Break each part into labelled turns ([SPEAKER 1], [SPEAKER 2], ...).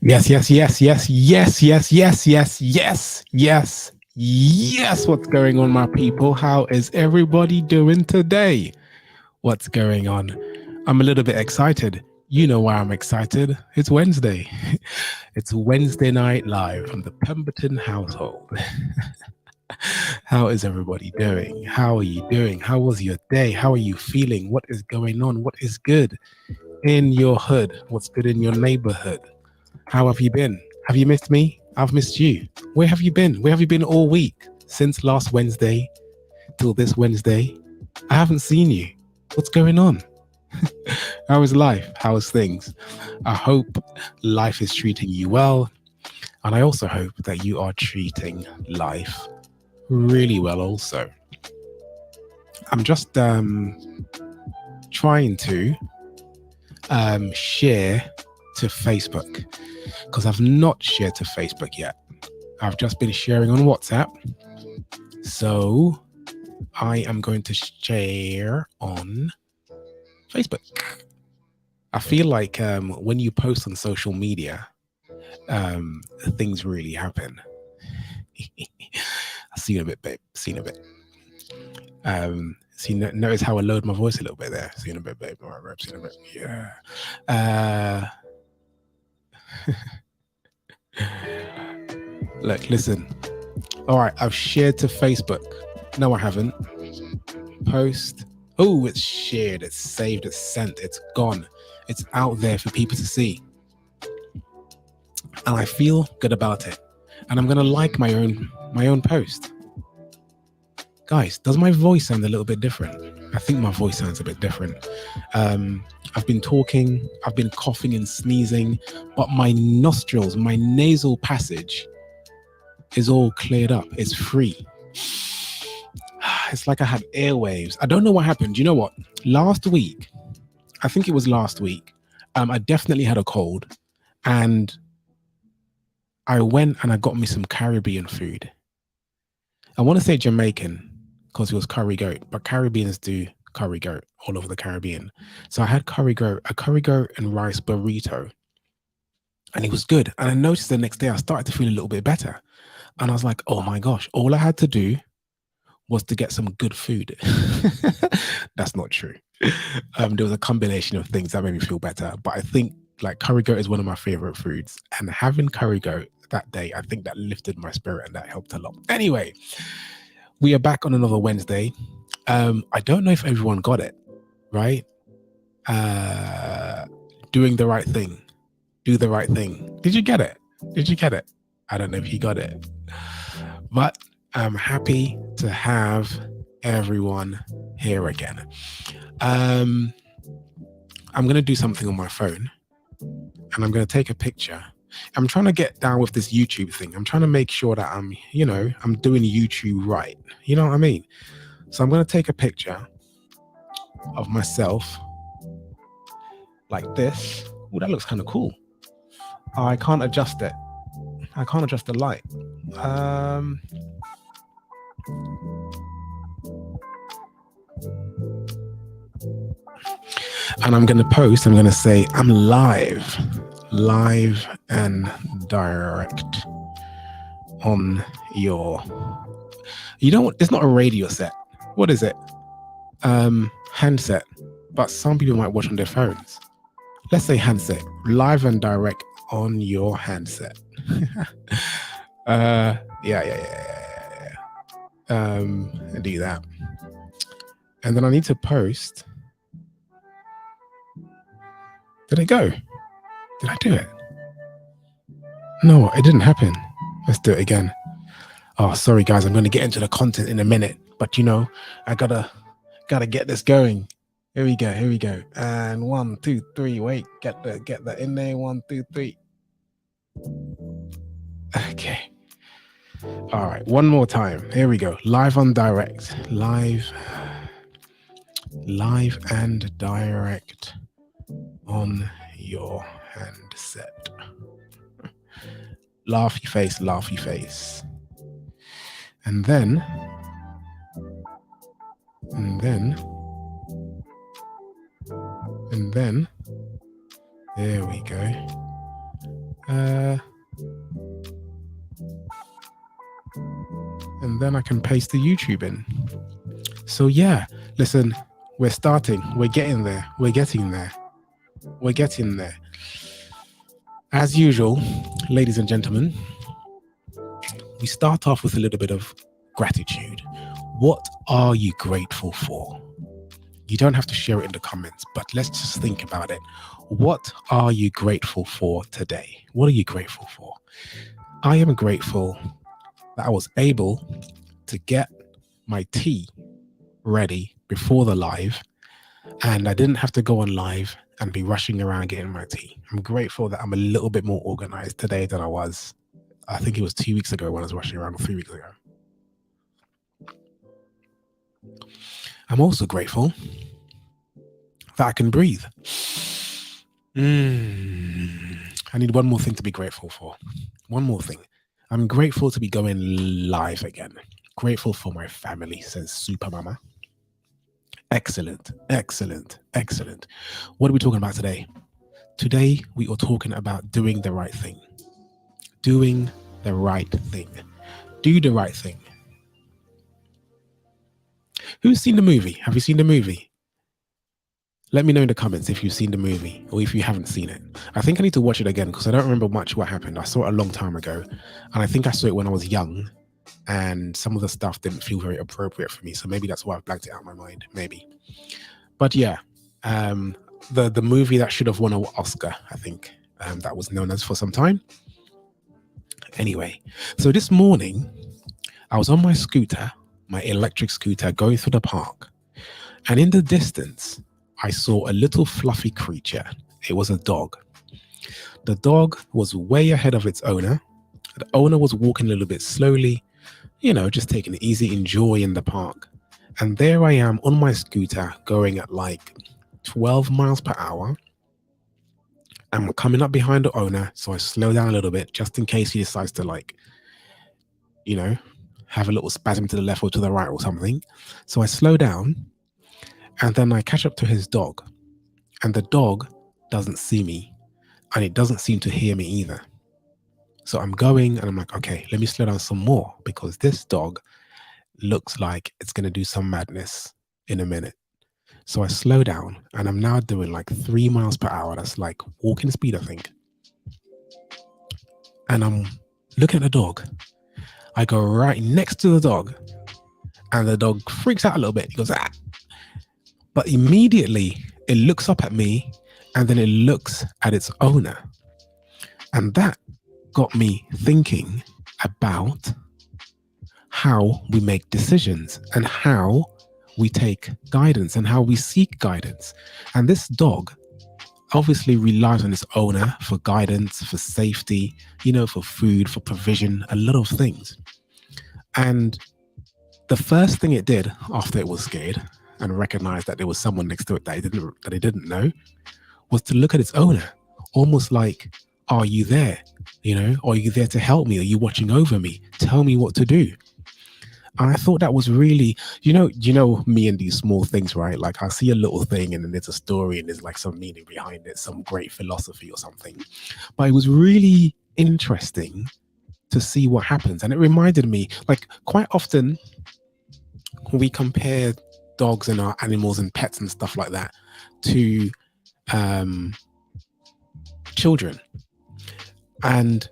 [SPEAKER 1] Yes, yes, yes, yes, yes, yes, yes, yes, yes, yes, yes. What's going on, my people? How is everybody doing today? What's going on? I'm a little bit excited. You know why I'm excited. It's Wednesday. It's Wednesday Night Live from the Pemberton household. How is everybody doing? How are you doing? How was your day? How are you feeling? What is going on? What is good in your hood? What's good in your neighborhood? How have you been? Have you missed me? I've missed you. Where have you been? Where have you been all week? Since last Wednesday till this Wednesday? I haven't seen you. What's going on? How is life? How is things? I hope life is treating you well. And I also hope that you are treating life really well also. I'm just trying to share to Facebook, because I've not shared to Facebook yet. I've just been sharing on WhatsApp. So I am going to share on Facebook. I feel like when you post on social media, things really happen. I've seen a bit, babe. Seen a bit. Notice how I lowered my voice a little bit there. Seen a bit, babe. All right, seen a bit. Yeah. Look, listen. All right, I've shared to Facebook. No, I haven't. Post. Oh, it's shared, it's saved, it's sent, it's gone. It's out there for people to see. And I feel good about it. And I'm gonna like my own post. Guys, does my voice sound a little bit different? I think my voice sounds a bit different. I've been talking, I've been coughing and sneezing, but my nostrils, my nasal passage is all cleared up. It's free. It's like I had airwaves. I don't know what happened. You know what? Last week, I think it was last week, I definitely had a cold, and I went and I got me some Caribbean food. I want to say Jamaican because it was curry goat, but Caribbeans do curry goat all over the Caribbean. So I had a curry goat and rice burrito, and it was good. And I noticed the next day I started to feel a little bit better. And I was like, oh my gosh, all I had to do was to get some good food. That's not true. There was a combination of things that made me feel better. But I think like curry goat is one of my favorite foods. And having curry goat that day, I think that lifted my spirit and that helped a lot. Anyway, we are back on another Wednesday. I don't know if everyone got it, right? Doing the right thing. Do the right thing. Did you get it? Did you get it? I don't know if you got it. But I'm happy to have everyone here again. I'm going to do something on my phone and I'm going to take a picture. I'm trying to get down with this YouTube thing. I'm trying to make sure that I'm doing YouTube right. You know what I mean? So I'm going to take a picture of myself like this. Oh, that looks kind of cool. Oh, I can't adjust it. I can't adjust the light. And I'm going to post, I'm going to say, I'm live and direct on your, it's not a radio set. What is it? Handset. But some people might watch on their phones. Let's say handset, live and direct on your handset. Yeah. Do that. And then I need to post. Did it go? Did I do it? No, it didn't happen. Let's do it again. Oh, sorry guys, I'm going to get into the content in a minute, but I gotta get this going. Here we go. And 1, 2, 3. Wait, get that in there. 1, 2, 3. Okay. All right, one more time. Here we go. Live on direct. Live and direct on your handset. Laughy face. And then there we go. And then I can paste the YouTube in. So yeah, listen, we're starting. We're getting there. As usual, ladies and gentlemen, we start off with a little bit of gratitude. What are you grateful for? You don't have to share it in the comments, but let's just think about it. What are you grateful for today? What are you grateful for? I am grateful that I was able to get my tea ready before the live, and I didn't have to go on live and be rushing around getting my tea. I'm grateful that I'm a little bit more organized today than I was. I think it was 2 weeks ago when I was rushing around, or 3 weeks ago. I'm also grateful that I can breathe. I need one more thing to be grateful for. One more thing. I'm grateful to be going live again. Grateful for my family, says Super Mama. Excellent. What are we talking about today? Today, we are talking about doing the right thing. Doing the right thing. Do the right thing. Who's seen the movie? Have you seen the movie? Let me know in the comments if you've seen the movie or if you haven't seen it. I think I need to watch it again because I don't remember much what happened. I saw it a long time ago, and I think I saw it when I was young, and some of the stuff didn't feel very appropriate for me. So maybe that's why I've blanked it out of my mind, maybe. But yeah, the movie that should have won an Oscar, I think, that was known as for some time. Anyway, so this morning, I was on my scooter, my electric scooter, going through the park. And in the distance, I saw a little fluffy creature. It was a dog. The dog was way ahead of its owner. The owner was walking a little bit slowly, just taking it easy, enjoying the park. And there I am on my scooter going at like 12 miles per hour. I'm coming up behind the owner, so I slow down a little bit just in case he decides to have a little spasm to the left or to the right or something. So I slow down, and then I catch up to his dog, and the dog doesn't see me, and it doesn't seem to hear me either. So I'm going, and I'm like, okay, let me slow down some more because this dog looks like it's going to do some madness in a minute. So I slow down, and I'm now doing like 3 miles per hour. That's like walking speed, I think. And I'm looking at the dog. I go right next to the dog, and the dog freaks out a little bit. He goes, ah. But immediately it looks up at me, and then it looks at its owner. And that got me thinking about how we make decisions and how we take guidance and how we seek guidance. And this dog obviously relies on its owner for guidance, for safety, for food, for provision, a lot of things. And the first thing it did after it was scared and recognized that there was someone next to it that it didn't know was to look at its owner, almost like, are you there? Are you there to help me? Are you watching over me? Tell me what to do. And I thought that was really, me and these small things, right? Like I see a little thing and then there's a story and there's like some meaning behind it, some great philosophy or something. But it was really interesting to see what happens. And it reminded me, like quite often we compare dogs and our animals and pets and stuff like that to children. And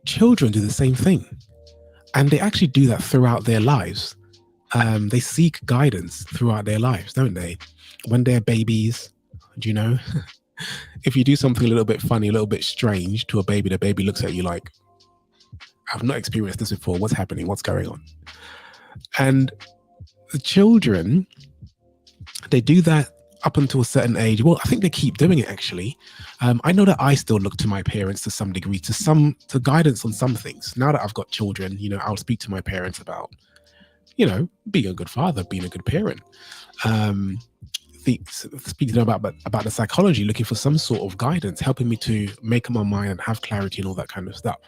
[SPEAKER 1] children do the same thing. And they actually do that throughout their lives. They seek guidance throughout their lives, don't they? When they're babies, if you do something a little bit funny, a little bit strange to a baby, the baby looks at you like, I've not experienced this before. What's happening? What's going on? And the children, they do that up until a certain age. Well, I think they keep doing it actually. I know that I still look to my parents to some degree, to guidance on some things. Now that I've got children, I'll speak to my parents about, being a good father, being a good parent. Speak to them about the psychology, looking for some sort of guidance, helping me to make up my mind and have clarity and all that kind of stuff.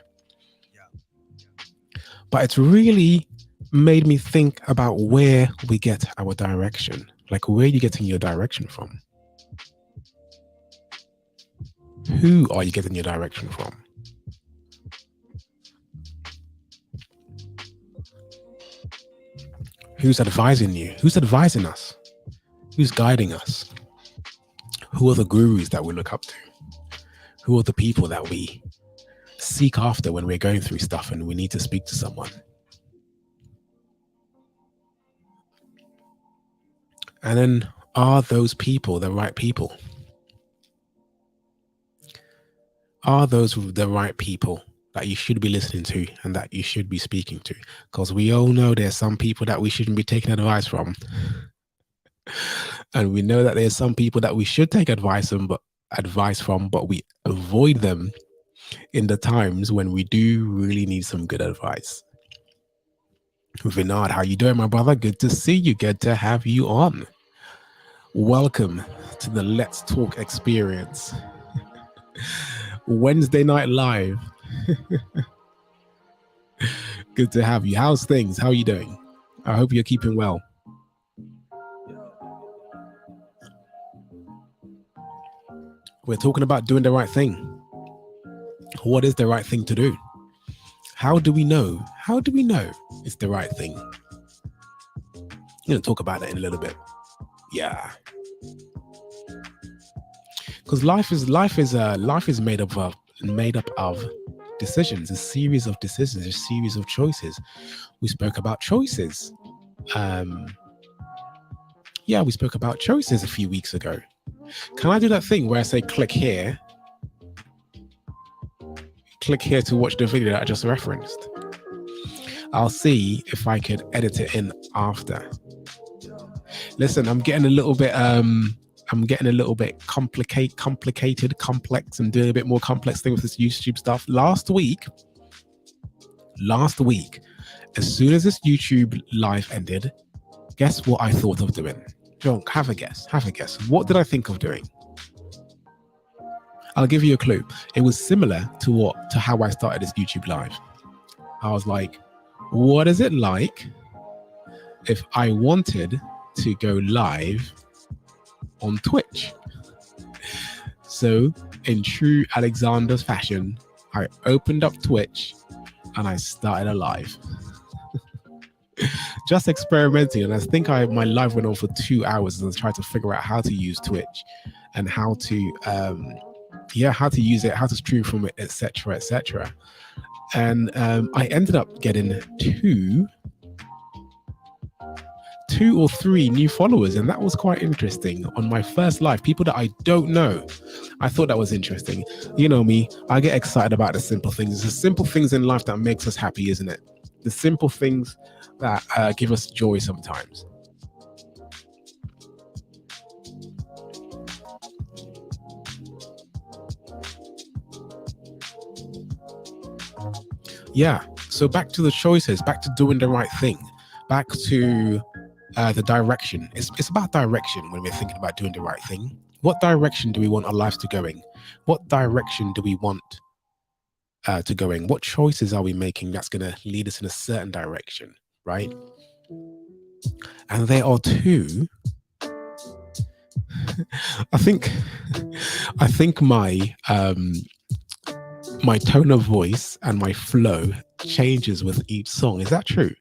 [SPEAKER 1] But it's really made me think about where we get our direction. Like, where are you getting your direction from? Who are you getting your direction from? Who's advising you? Who's advising us? Who's guiding us? Who are the gurus that we look up to? Who are the people that we seek after when we're going through stuff and we need to speak to someone? And then, are those people the right people? Are those the right people that you should be listening to and that you should be speaking to? Because we all know there's some people that we shouldn't be taking advice from. And we know that there's some people that we should take advice from, but we avoid them in the times when we do really need some good advice. Vinod, how you doing, my brother? Good to see you. Good to have you on. Welcome to the Let's Talk experience. Wednesday night live. Good to have you. How's things? How are you doing? I hope you're keeping well. We're talking about doing the right thing. What is the right thing to do? How do we know? How do we know it's the right thing? I'm going to talk about that in a little bit. Yeah. Because life is made up of decisions, a series of decisions, a series of choices. We spoke about choices. We spoke about choices a few weeks ago. Can I do that thing where I say click here to watch the video that I just referenced? I'll see if I could edit it in after. Listen, I'm getting a little bit complex, and doing a bit more complex thing with this YouTube stuff. Last week, as soon as this YouTube live ended, guess what I thought of doing? John, have a guess. What did I think of doing? I'll give you a clue. It was similar to how I started this YouTube live. I was like, what is it like if I wanted to go live on Twitch? So in true Alexander's fashion, I opened up Twitch and I started a live. Just experimenting. And I think my live went on for 2 hours and I tried to figure out how to use Twitch and how to use it, how to stream from it, etc. And I ended up getting two or three new followers, and that was quite interesting on my first live. People that I don't know. I thought that was interesting. You know me, I get excited about the simple things. The simple things in life that makes us happy, isn't it? The simple things that give us joy sometimes. Yeah. So back to the choices, back to doing the right thing, back to the direction. It's about direction when we're thinking about doing the right thing. What direction do we want our lives to go in? What direction do we want to go in? What choices are we making that's going to lead us in a certain direction, right? And there are two. I think my tone of voice and my flow changes with each song. Is that true?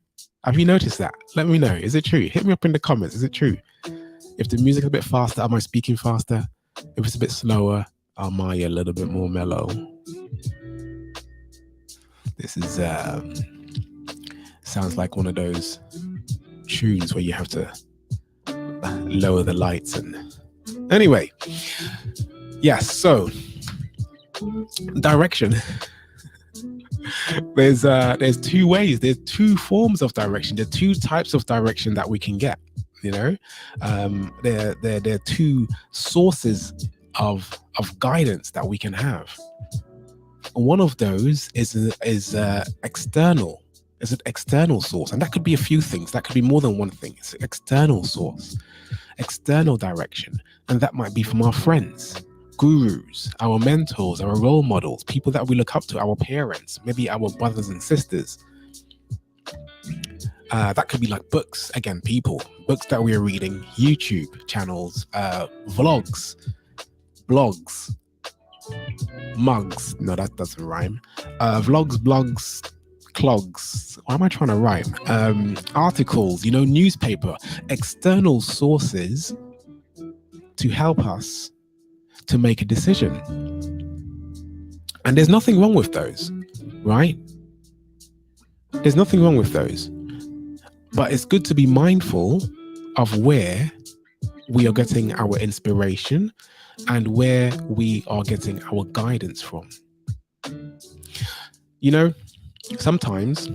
[SPEAKER 1] Have you noticed that? Let me know. Is it true? Hit me up in the comments. Is it true? If the music is a bit faster, am I speaking faster? If it's a bit slower, am I a little bit more mellow? This is sounds like one of those tunes where you have to lower the lights. And anyway, yes. So direction. There's two ways. There's two forms of direction. There are two types of direction that we can get. You know, there are two sources of guidance that we can have. One of those is external. It's an external source, and that could be a few things. That could be more than one thing. It's an external source, external direction, and that might be from our friends, gurus, our mentors, our role models, people that we look up to, our parents, maybe our brothers and sisters. That could be like books, again, books that we're reading, YouTube channels, vlogs, blogs, mugs. No, that doesn't rhyme. Vlogs, blogs, clogs. Why am I trying to rhyme? Articles, newspaper, external sources to help us to make a decision. And there's nothing wrong with those, right? There's nothing wrong with those. But it's good to be mindful of where we are getting our inspiration and where we are getting our guidance from. Sometimes,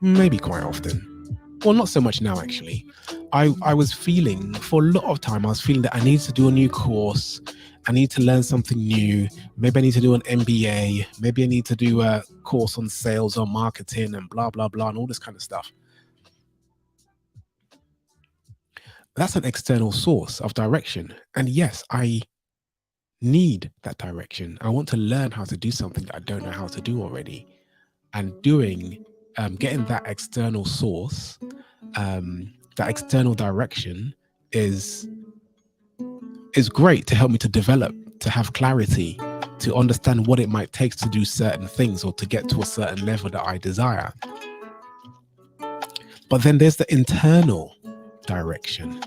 [SPEAKER 1] maybe quite often, well, not so much now actually, I was feeling, for a lot of time, I was feeling that I need to do a new course. I need to learn something new. Maybe I need to do an MBA. Maybe I need to do a course on sales or marketing and blah, blah, blah, and all this kind of stuff. That's an external source of direction. And yes, I need that direction. I want to learn how to do something that I don't know how to do already. And getting that external source, that external direction is great to help me to develop, to have clarity, to understand what it might take to do certain things or to get to a certain level that I desire. But then there's the internal direction.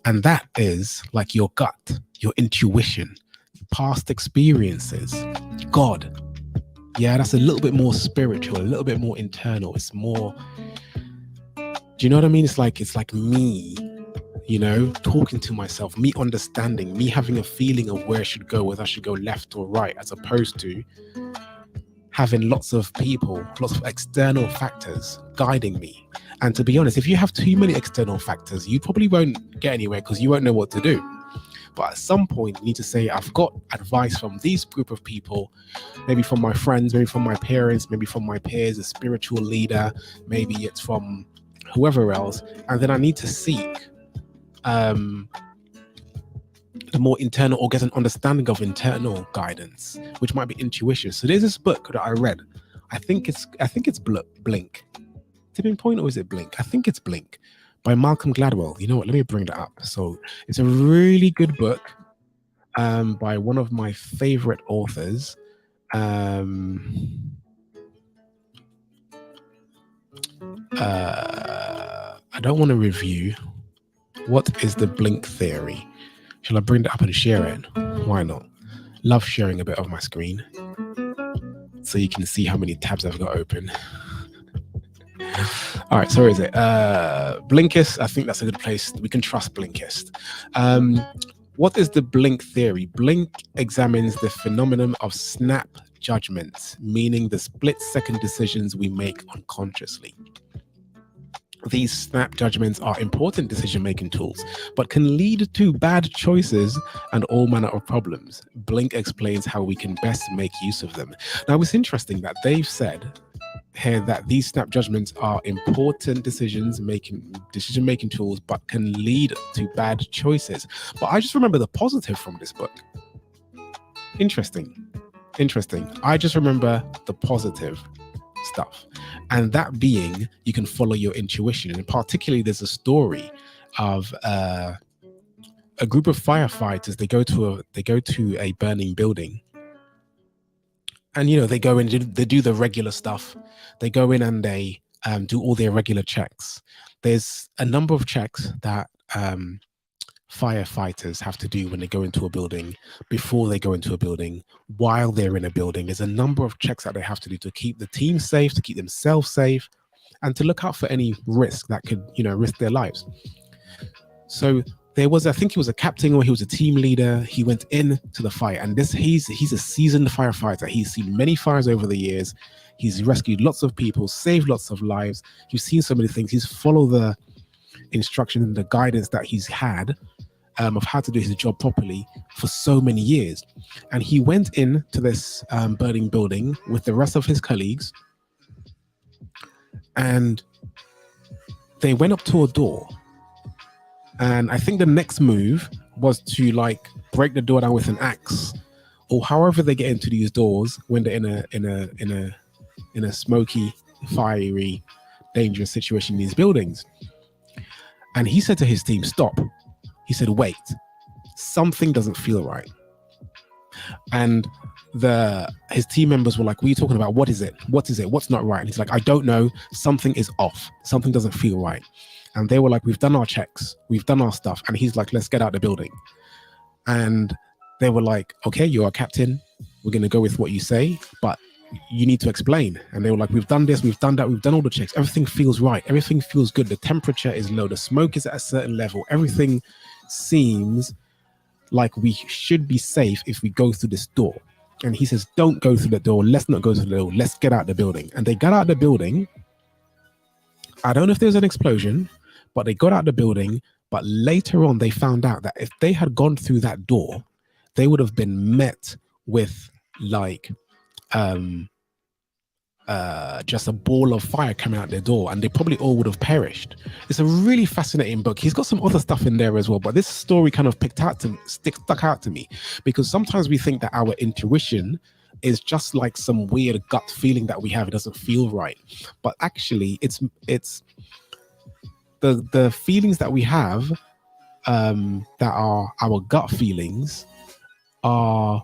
[SPEAKER 1] And that is like your gut, your intuition, past experiences, God. Yeah, that's a little bit more spiritual, a little bit more internal. It's more, do you know what I mean? It's like me, talking to myself, me understanding, me having a feeling of where I should go, whether I should go left or right, as opposed to having lots of people, lots of external factors guiding me. And to be honest, if you have too many external factors, you probably won't get anywhere because you won't know what to do. But at some point, you need to say, I've got advice from this group of people, maybe from my friends, maybe from my parents, maybe from my peers, a spiritual leader, maybe it's from whoever else. And then I need to seek the more internal, or get an understanding of internal guidance, which might be intuition. So there's this book that I read. I think it's Blink. Tipping Point, or is it Blink? I think it's Blink, by Malcolm Gladwell. You know what? Let me bring that up. So it's a really good book by one of my favorite authors. I don't want to review. What is the Blink theory? Shall I bring that up and share it? Why not? Love sharing a bit of my screen so you can see how many tabs I've got open. All right, so where is it? Blinkist. I think that's a good place. We can trust Blinkist. What is the Blink theory? Blink examines the phenomenon of snap judgments, meaning the split-second decisions we make unconsciously. These snap judgments are important decision-making tools, but can lead to bad choices and all manner of problems. Blink explains how we can best make use of them. Now, it's interesting that they've said here that these snap judgments are important decision-making tools, but can lead to bad choices. But I just remember the positive from this book. Interesting. I just remember the positive stuff, and that being you can follow your intuition. And particularly there's a story of a group of firefighters. They go to a burning building, and they go in, they do the regular stuff. They go in and they do all their regular checks. There's a number of checks that firefighters have to do when they go into a building, before they go into a building, while they're in a building. There's a number of checks that they have to do to keep the team safe, to keep themselves safe, and to look out for any risk that could, risk their lives. So there was, I think he was a captain or he was a team leader. He went in to the fire, and he's a seasoned firefighter. He's seen many fires over the years. He's rescued lots of people, saved lots of lives. He's seen so many things. He's followed the instruction and the guidance that he's had of how to do his job properly for so many years. And he went in to this burning building with the rest of his colleagues, and they went up to a door. And I think the next move was to break the door down with an axe, or however they get into these doors when they're in a smoky, fiery, dangerous situation in these buildings. And he said to his team, "Stop." He said, "Wait, something doesn't feel right." And his team members were like, "What are you talking about? What is it? What's not right?" And he's like, "I don't know. Something is off. Something doesn't feel right." And they were like, "We've done our checks. We've done our stuff." And he's like, "Let's get out of the building." And they were like, "Okay, you're a captain. We're going to go with what you say, but you need to explain." And they were like, "We've done this, we've done that, we've done all the checks. Everything feels right. Everything feels good. The temperature is low. The smoke is at a certain level. Everything seems like we should be safe if we go through this door." And he says, "Don't go through the door. Let's not go through the door. Let's get out of the building." And they got out of the building. I don't know if there was an explosion, but they got out of the building. But later on, they found out that if they had gone through that door, they would have been met with just a ball of fire coming out their door, and they probably all would have perished. It's a really fascinating book. He's got some other stuff in there as well, but this story kind of stuck out to me, because sometimes we think that our intuition is just like some weird gut feeling that we have. It doesn't feel right, but actually it's the feelings that we have that are our gut feelings are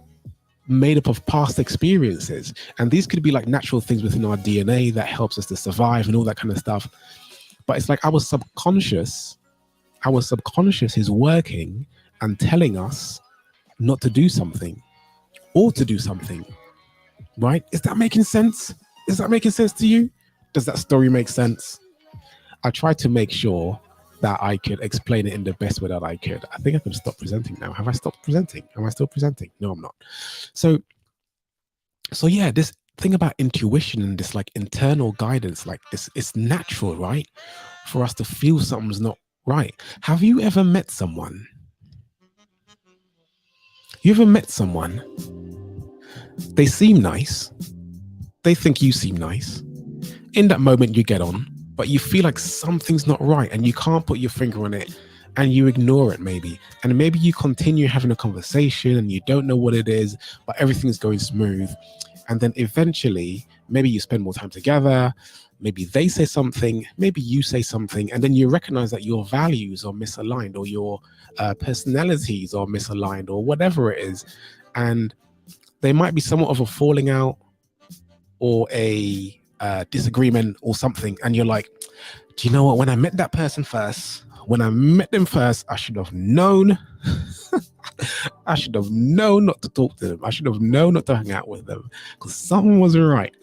[SPEAKER 1] made up of past experiences, and these could be like natural things within our DNA that helps us to survive and all that kind of stuff. But it's like our subconscious is working and telling us not to do something or to do something, right? Is that making sense? Is that making sense to you? Does that story make sense? I tried to make sure that I could explain it in the best way that I could. I think I can stop presenting now. Have I stopped presenting? Am I still presenting? No, I'm not. So yeah, this thing about intuition and this like internal guidance, like it's natural, right? For us to feel something's not right. Have you ever met someone? You ever met someone? They seem nice. They think you seem nice. In that moment you get on, but you feel like something's not right and you can't put your finger on it, and you ignore it maybe. And maybe you continue having a conversation and you don't know what it is, but everything's going smooth. And then eventually, maybe you spend more time together, maybe they say something, maybe you say something, and then you recognize that your values are misaligned, or your personalities are misaligned, or whatever it is. And there might be somewhat of a falling out or a disagreement or something, and you're like, do you know what, when I met that person first, when I met them first, I should have known I should have known not to talk to them. I should have known not to hang out with them, because something wasn't right.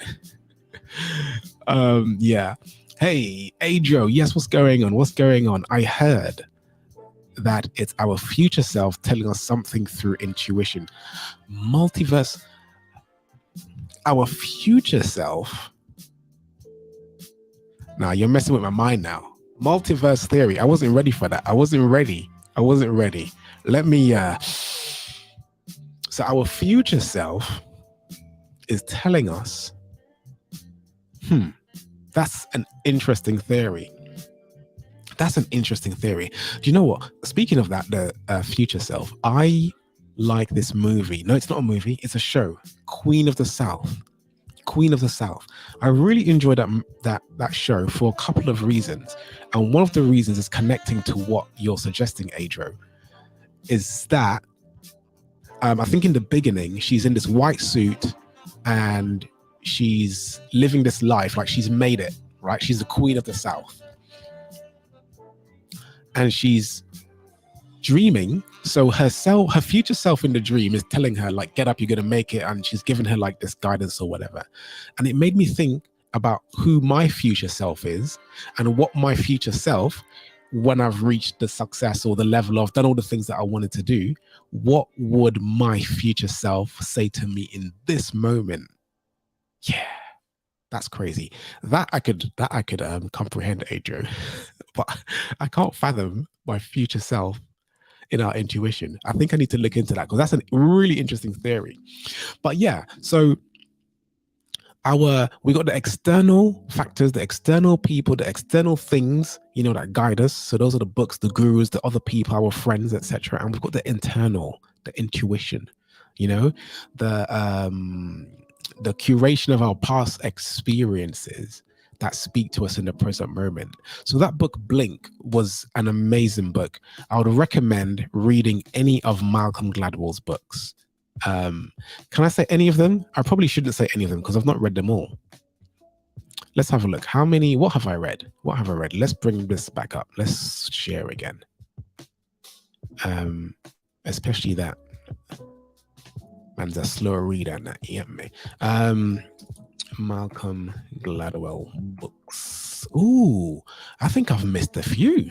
[SPEAKER 1] Yeah. Hey, Adro, yes, what's going on? I heard that it's our future self telling us something through intuition. Multiverse. our future self. Now you're messing with my mind now. Multiverse theory. I wasn't ready for that. I wasn't ready. Let me so our future self is telling us, that's an interesting theory. Do you know what? Speaking of that, the future self, I like this movie. No, it's not a movie. It's a show. Queen of the South. I really enjoyed that show for a couple of reasons. And one of the reasons is connecting to what you're suggesting, Adro, is that I think in the beginning, she's in this white suit and she's living this life like she's made it, right? She's the Queen of the South. And she's dreaming. So her future self in the dream is telling her, like, get up, you're gonna make it. And she's giving her like this guidance or whatever. And it made me think about who my future self is and what my future self, when I've reached the success or the level of done all the things that I wanted to do, what would my future self say to me in this moment? Yeah, that's crazy. That I could comprehend, Adrian, but I can't fathom my future self in our intuition. I think I need to look into that because that's a really interesting theory. But yeah, so we got the external factors, the external people, the external things, that guide us. So those are the books, the gurus, the other people, our friends, etc. And we've got the internal, the intuition, the curation of our past experiences that speak to us in the present moment. So that book, Blink, was an amazing book. I would recommend reading any of Malcolm Gladwell's books. Can I say any of them? I probably shouldn't say any of them because I've not read them all. Let's have a look. What have I read? Let's bring this back up. Let's share again. Especially that. Man's a slower reader than that. Yeah, me. Malcolm Gladwell books. Ooh, I think I've missed a few.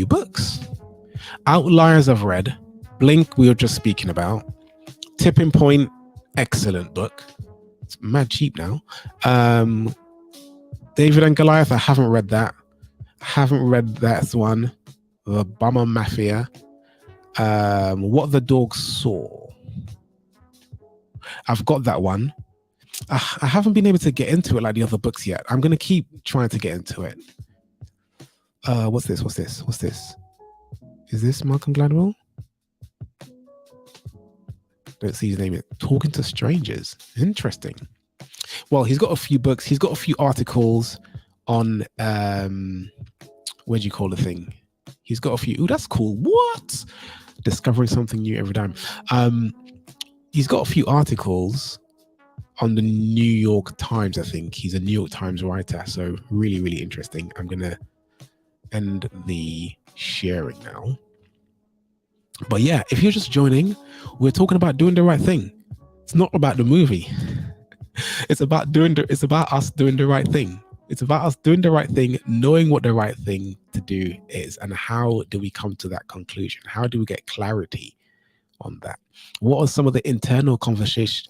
[SPEAKER 1] Books. Outliers I've read. Blink we were just speaking about. Tipping Point, excellent book. It's mad cheap now. David and Goliath, I haven't read that. One. The Bummer Mafia. What the Dog Saw. I've got that one. I haven't been able to get into it like the other books yet. I'm going to keep trying to get into it. What's this? Is this Malcolm Gladwell? Don't see his name yet. Talking to Strangers. Interesting. Well, he's got a few books. He's got a few articles on, what do you call the thing? He's got a few. Ooh, that's cool. What? Discovering something new every time. He's got a few articles on the New York Times, I think. He's a New York Times writer. So really, really interesting. I'm going to end the sharing now. But yeah, if you're just joining, we're talking about doing the right thing. It's not about the movie. It's about us doing the right thing. It's about us doing the right thing, knowing what the right thing to do is, and how do we come to that conclusion? How do we get clarity on that? What are some of the internal conversations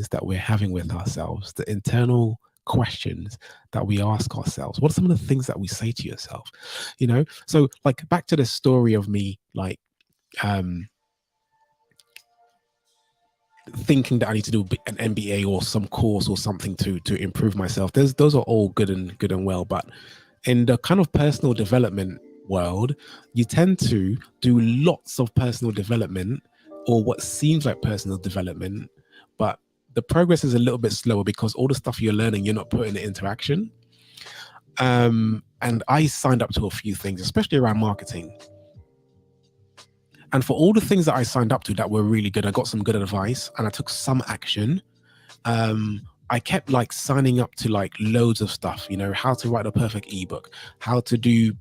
[SPEAKER 1] that we're having with ourselves, the internal questions that we ask ourselves? What are some of the things that we say to yourself? So like back to the story of me, like thinking that I need to do an MBA or some course or something to improve myself. Those are all good and well, but in the kind of personal development world, you tend to do lots of personal development or what seems like personal development, but the progress is a little bit slower because all the stuff you're learning, you're not putting it into action. And I signed up to a few things, especially around marketing. And for all the things that I signed up to that were really good, I got some good advice and I took some action. I kept like signing up to like loads of stuff, how to write a perfect ebook, how to do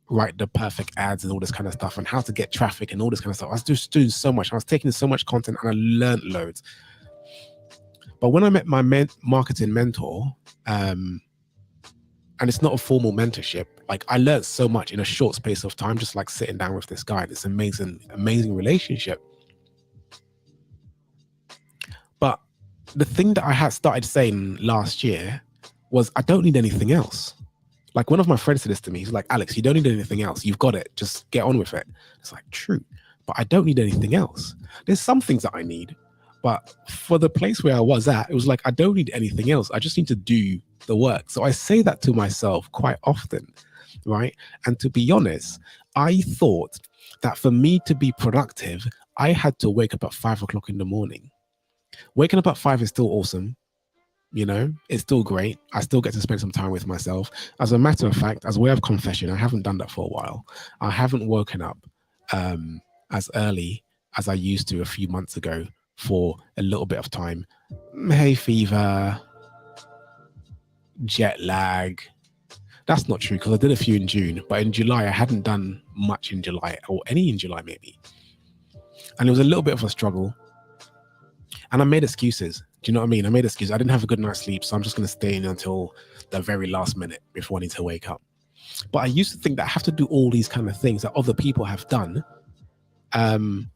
[SPEAKER 1] write the perfect ads and all this kind of stuff, and how to get traffic and all this kind of stuff. I was just doing so much. I was taking so much content and I learned loads. But when I met my marketing mentor, and it's not a formal mentorship, like I learned so much in a short space of time, just like sitting down with this guy, this amazing relationship. the thing that I had started saying last year was, I don't need anything else. Like, one of my friends said this to me. He's like, Alex, you don't need anything else. You've got it. Just get on with it. It's like, true, but I don't need anything else. There's some things that I need, but for the place where I was at, it was like, I don't need anything else. I just need to do the work. So I say that to myself quite often, right? And to be honest, I thought that for me to be productive, I had to wake up at 5 o'clock in the morning. Waking up at 5 is still awesome. You know, it's still great. I still get to spend some time with myself. As a matter of fact, as a way of confession, I haven't done that for a while. I haven't woken up as early as I used to a few months ago for a little bit of time. Hay fever, jet lag. That's not true, because I did a few in June, but in July, I hadn't done much in July, or any in July maybe. And it was a little bit of a struggle. And I made excuses. Do you know what I mean? I made excuses. I didn't have a good night's sleep, so I'm just going to stay in until the very last minute before I need to wake up. But I used to think that I have to do all these kind of things that other people have done,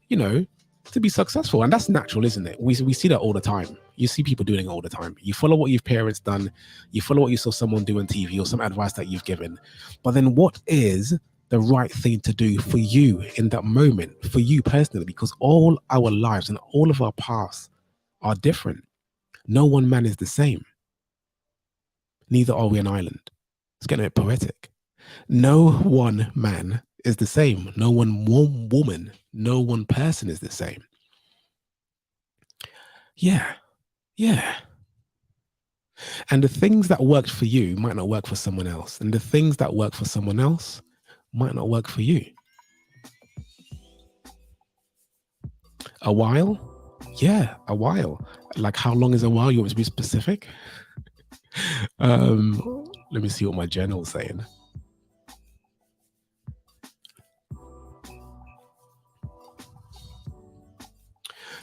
[SPEAKER 1] you know, to be successful. And that's natural, isn't it? We see that all the time. You see people doing it all the time. You follow what your parents done. You follow what you saw someone do on TV, or some advice that you've given. But then what is the right thing to do for you in that moment, for you personally? Because all our lives and all of our paths are different. No one man is the same. Neither are we an island. It's getting a bit poetic. No one man is the same. No one woman, no one person is the same. Yeah. And the things that worked for you might not work for someone else. And the things that work for someone else might not work for you. A while? Yeah, a while. Like, how long is a while? You want to be specific? Let me see what my journal is saying.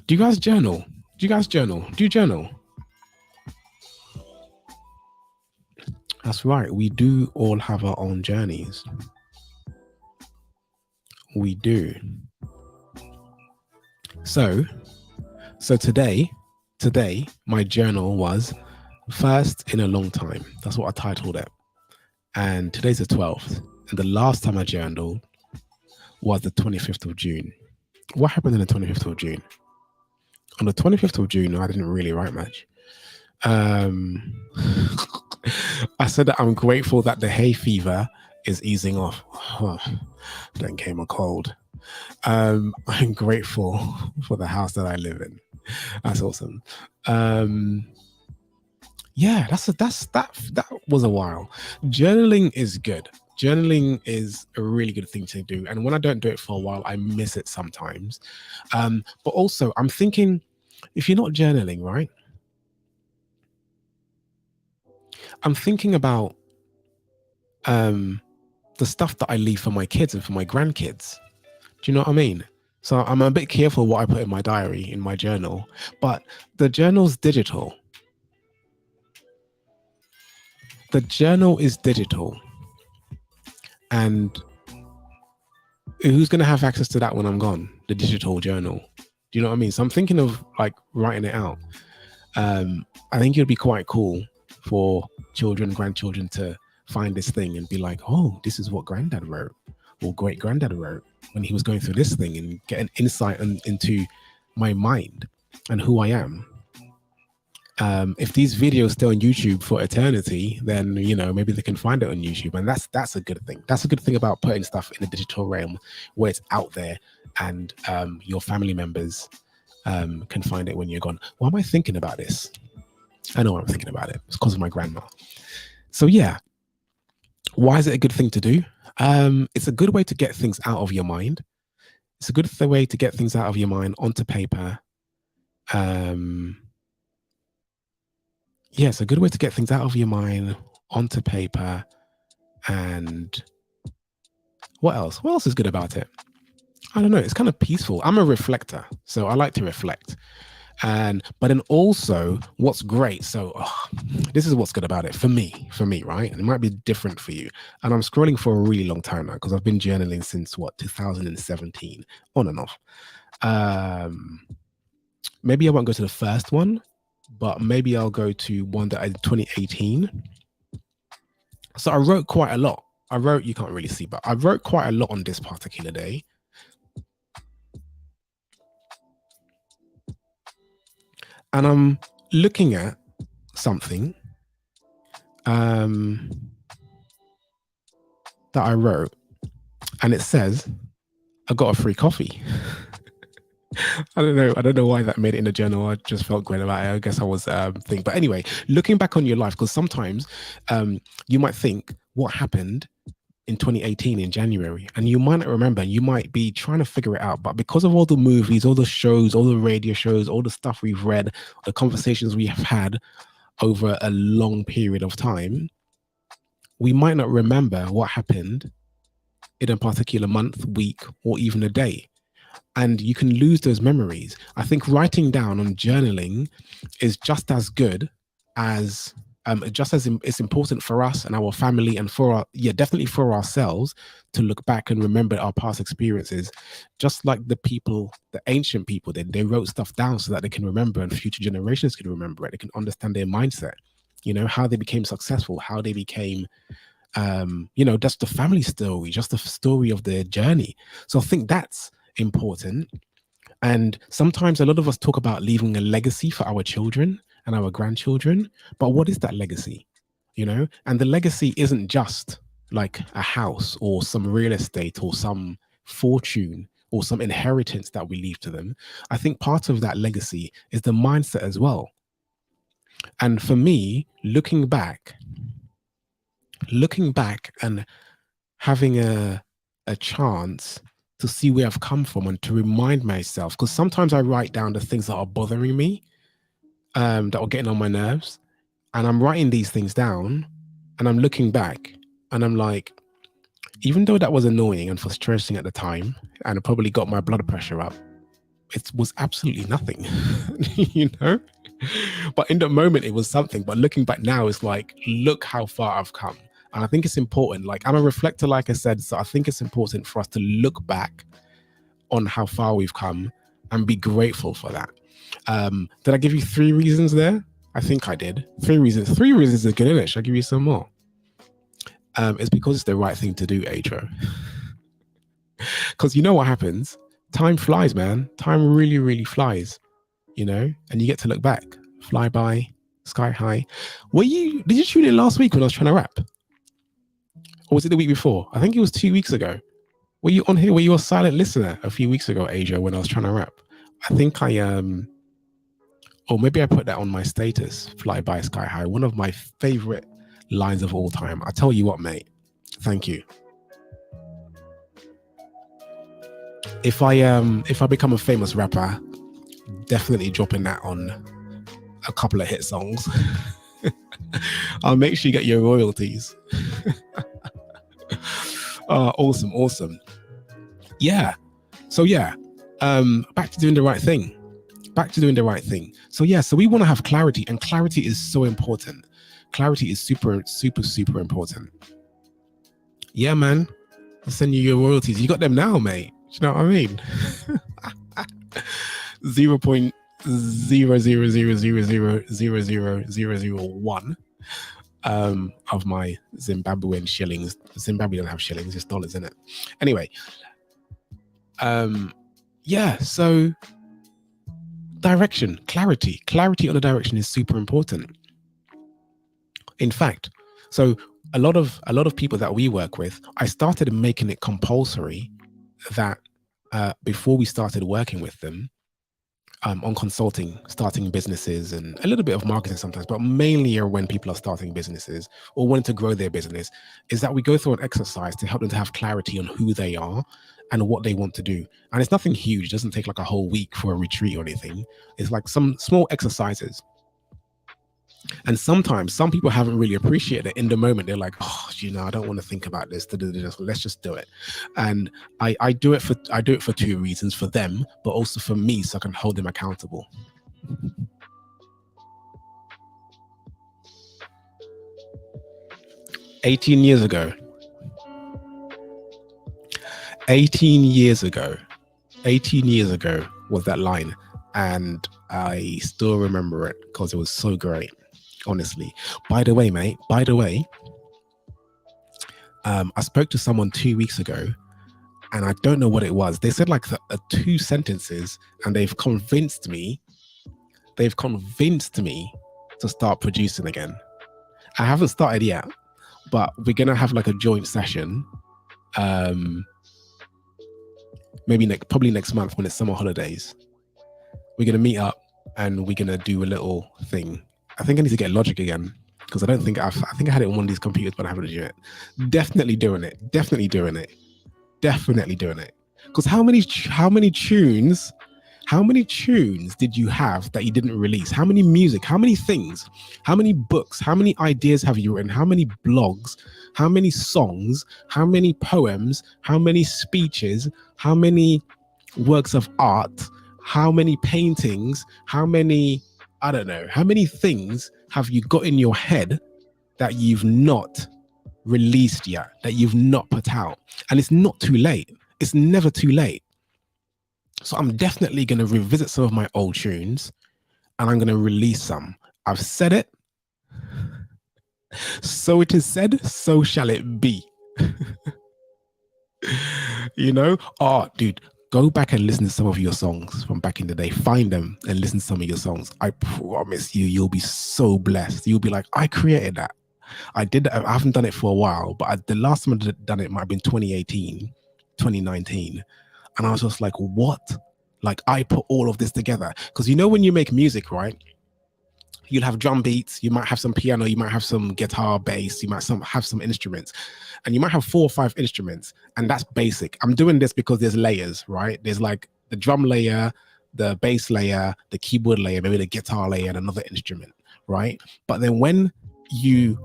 [SPEAKER 1] Do you guys journal? Do you journal? That's right. We do all have our own journeys. We do. So today, my journal was first in a long time. That's what I titled it. And today's the 12th. And the last time I journaled was the 25th of June. What happened on the 25th of June? On the 25th of June, I didn't really write much. I said that I'm grateful that the hay fever is easing off. Then came a cold. I'm grateful for the house that I live in. That's awesome. Yeah, that was a while. Journaling is good. Journaling is a really good thing to do. And when I don't do it for a while, I miss it sometimes. But also, I'm thinking, if you're not journaling, right? I'm thinking about the stuff that I leave for my kids and for my grandkids. Do you know what I mean? So I'm a bit careful what I put in my diary, in my journal. But the journal's digital. The journal is digital. And who's going to have access to that when I'm gone? The digital journal. Do you know what I mean? So I'm thinking of like writing it out. I think it'd be quite cool for children, grandchildren to find this thing and be like, oh, this is what granddad wrote, or great granddad wrote when he was going through this thing, and get an insight into my mind and who I am. If these videos stay on YouTube for eternity, then, you know, maybe they can find it on YouTube. And that's a good thing. That's a good thing about putting stuff in the digital realm, where it's out there and your family members can find it when you're gone. Why am I thinking about this? I know I'm thinking about it. It's because of my grandma. So yeah, why is it a good thing to do? It's a good way to get things out of your mind. It's a good way to get things out of your mind onto paper. Yeah, it's a good way to get things out of your mind onto paper. And what else? What else is good about it? I don't know. It's kind of peaceful. I'm a reflector, so I like to reflect. But then also, what's great, so this is what's good about it for me, right? And it might be different for you. And I'm scrolling for a really long time now, because I've been journaling since 2017, on and off. Maybe I won't go to the first one, but maybe I'll go to one that I did 2018. So I wrote quite a lot. You can't really see, but I wrote quite a lot on this particular day. And I'm looking at something that I wrote, and it says, I got a free coffee. I don't know why that made it in the journal. I just felt great about it. I guess I was thinking. But anyway, looking back on your life, because sometimes you might think, what happened in 2018 in January? And you might not remember. You might be trying to figure it out. But because of all the movies, all the shows, all the radio shows, all the stuff we've read, the conversations we have had over a long period of time, we might not remember what happened in a particular month, week, or even a day. And you can lose those memories. I think writing down on journaling is just as good as, it's important for us and our family and definitely for ourselves to look back and remember our past experiences. Just like the ancient people did, they wrote stuff down so that they can remember and future generations can remember it. They can understand their mindset, how they became successful, how they became, just the family story, just the story of their journey. So I think that's important. And sometimes a lot of us talk about leaving a legacy for our children and our grandchildren, but what is that legacy? And the legacy isn't just like a house or some real estate or some fortune or some inheritance that we leave to them. I think part of that legacy is the mindset as well. And for me, looking back and having a chance to see where I've come from and to remind myself, because sometimes I write down the things that are bothering me, that are getting on my nerves, and I'm writing these things down and I'm looking back and I'm like, even though that was annoying and frustrating at the time and it probably got my blood pressure up, it was absolutely nothing, but in the moment it was something. But looking back now, it's like, look how far I've come. And I think it's important. Like, I'm a reflector, like I said, so I think it's important for us to look back on how far we've come and be grateful for that. Did I give you 3 reasons there? I think I did. 3 reasons. 3 reasons is good, isn't it? Should I give you some more? It's because it's the right thing to do, Adro. Because you know what happens? Time flies, man. Time really, really flies, and you get to look back. Fly by, sky high. Did you tune in last week when I was trying to rap? Or was it the week before? I think it was 2 weeks ago. Were you on here? Were you a silent listener a few weeks ago, Asia, when I was trying to rap? I think or maybe I put that on my status, Fly By Sky High, one of my favorite lines of all time. I tell you what, mate, thank you. If I become a famous rapper, definitely dropping that on a couple of hit songs. I'll make sure you get your royalties. Awesome. Yeah. So yeah, back to doing the right thing. So we want to have clarity, and clarity is so important. Clarity is super, super, super important. Yeah, man. I'll send you your royalties. You got them now, mate. Do you know what I mean? 0.000000001 of my Zimbabwean shillings. Zimbabwe don't have shillings, it's dollars, isn't it? Anyway, yeah, so direction, clarity on the direction is super important. In fact, so a lot of people that we work with, I started making it compulsory that before we started working with them on consulting, starting businesses, and a little bit of marketing sometimes, but mainly when people are starting businesses or wanting to grow their business, is that we go through an exercise to help them to have clarity on who they are and what they want to do. And it's nothing huge. It doesn't take like a whole week for a retreat or anything. It's like some small exercises. And sometimes some people haven't really appreciated it in the moment. They're like, oh, I don't want to think about this. Let's just do it. And I do it for 2 reasons: for them, but also for me, so I can hold them accountable. "18 years ago was that line, and I still remember it because it was so great, honestly. By the way, mate, I spoke to someone 2 weeks ago, and I don't know what it was. They said like 2 sentences, and they've convinced me to start producing again. I haven't started yet, but we're gonna have like a joint session. Maybe probably next month when it's summer holidays. We're gonna meet up and we're gonna do a little thing. I think I need to get Logic again because I think I had it on one of these computers, but I haven't done it. Definitely doing it. Because how many tunes did you have that you didn't release? How many music? How many things? How many books? How many ideas have you written? How many blogs? How many songs? How many poems? How many speeches? How many works of art? How many paintings? How many, I don't know, how many things have you got in your head that you've not released yet, that you've not put out? And it's not too late. It's never too late. So I'm definitely going to revisit some of my old tunes and I'm going to release some. I've said it. So it is said, so shall it be. You know? Oh, dude, go back and listen to some of your songs from back in the day. Find them and listen to some of your songs. I promise you, you'll be so blessed. You'll be like, I created that. I did that. I haven't done it for a while, but the last time I've done it might have been 2018, 2019. And I was just like, what? Like, I put all of this together. Because you know when you make music, right? You'll have drum beats, you might have some piano, you might have some guitar, bass, you might have some instruments. And you might have 4 or 5 instruments. And that's basic. I'm doing this because there's layers, right? There's like the drum layer, the bass layer, the keyboard layer, maybe the guitar layer, and another instrument, right? But then when you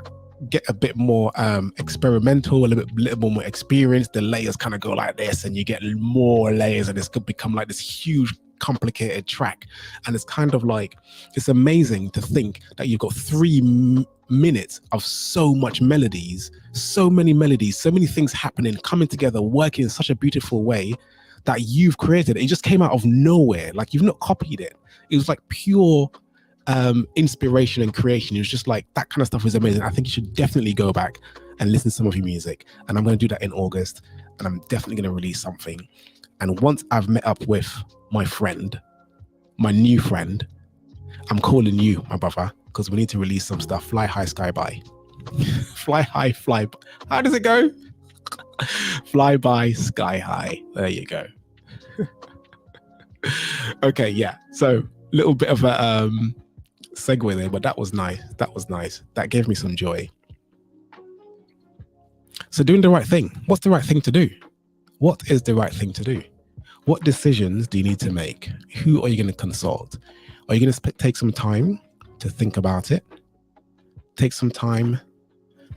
[SPEAKER 1] get a bit more experimental, a little more experienced, the layers kind of go like this, and you get more layers, and it's could become like this huge complicated track. And it's kind of like, it's amazing to think that you've got 3 minutes of so much melodies, so many melodies, so many things happening, coming together, working in such a beautiful way that you've created. It just came out of nowhere. Like, you've not copied it. It was like pure inspiration and creation. It was just like, that kind of stuff was amazing. I think you should definitely go back and listen to some of your music. And I'm going to do that in August, and I'm definitely going to release something. And once I've met up with my friend, my new friend, I'm calling you, my brother, because we need to release some stuff. Fly high, sky by. Fly high, fly. How does it go? Fly by, sky high. There you go. Okay, yeah. So, little bit of a segue there, but that was nice. That gave me some joy. So, doing the right thing. What's the right thing to do? What is the right thing to do? What decisions do you need to make? Who are you going to consult? Are you going to take some time to think about it? Take some time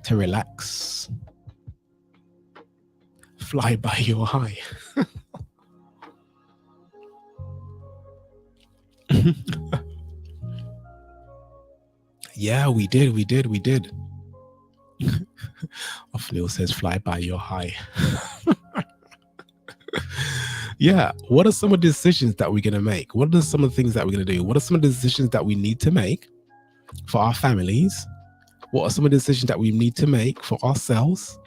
[SPEAKER 1] to relax? Fly by your high. Yeah, we did. Off-Neil says, fly by your high. Yeah, what are some of the decisions that we're going to make? What are some of the things that we're going to do? What are some of the decisions that we need to make for our families? What are some of the decisions that we need to make for ourselves?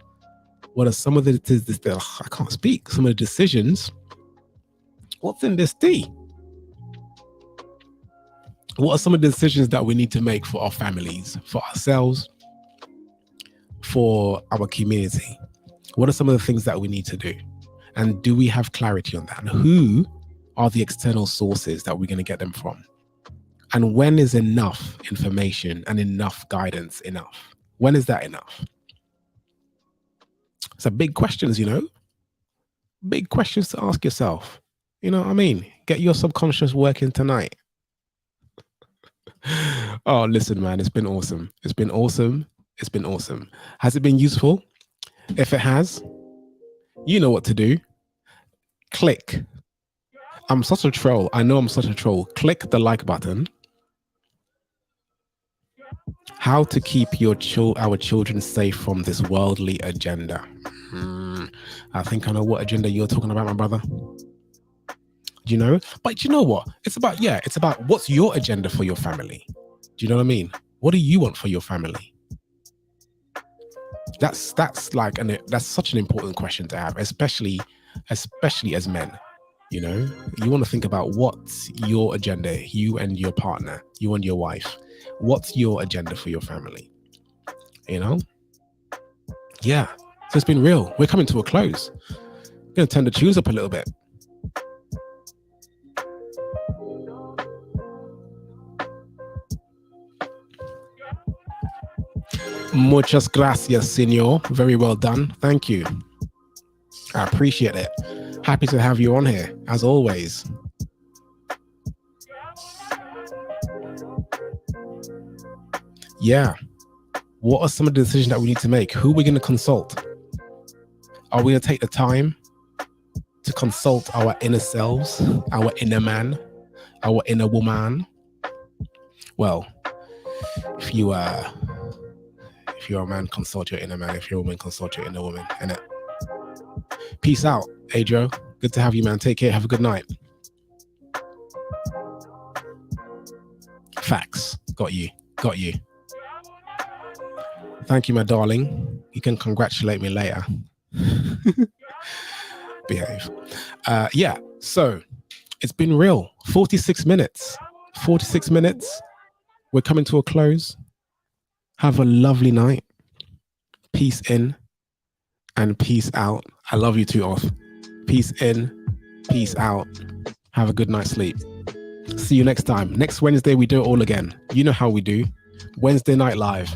[SPEAKER 1] What are some of the, I can't speak, some of the decisions? What's in this tea? What are some of the decisions that we need to make for our families, for ourselves, for our community? What are some of the things that we need to do? And do we have clarity on that? And who are the external sources that we're going to get them from? And when is enough information and enough guidance enough? When is that enough? So big questions, you know? Big questions to ask yourself. You know what I mean? Get your subconscious working tonight. Oh, listen, man, it's been awesome. It's been awesome. Has it been useful? If it has, you know what to do. Click. I'm such a troll. I know I'm such a troll. Click the like button. How to keep our children safe from this worldly agenda. I think I know what agenda you're talking about, my brother. Do you know? But you know what? It's about what's your agenda for your family. Do you know what I mean? What do you want for your family? That's such an important question to have, especially as men. You know, you want to think about what's your agenda, you and your partner, you and your wife. What's your agenda for your family? You know? Yeah. So it's been real. We're coming to a close. I'm going to turn the tunes up a little bit. Muchas gracias, senor. Very well done. Thank you. I appreciate it. Happy to have you on here, as always. Yeah. What are some of the decisions that we need to make? Who are we going to consult? Are we going to take the time to consult our inner selves, our inner man, our inner woman? Well, if you're a man, consult your inner man. If you're a woman, consult your inner woman. Innit? Peace out, Adro. Good to have you, man. Take care. Have a good night. Facts. Got you. Thank you, my darling. You can congratulate me later. Behave. Yeah, so it's been real. 46 minutes. 46 minutes. We're coming to a close. Have a lovely night. Peace in and peace out. I love you too, Off. Peace in, peace out. Have a good night's sleep. See you next time. Next Wednesday, we do it all again. You know how we do. Wednesday Night Live.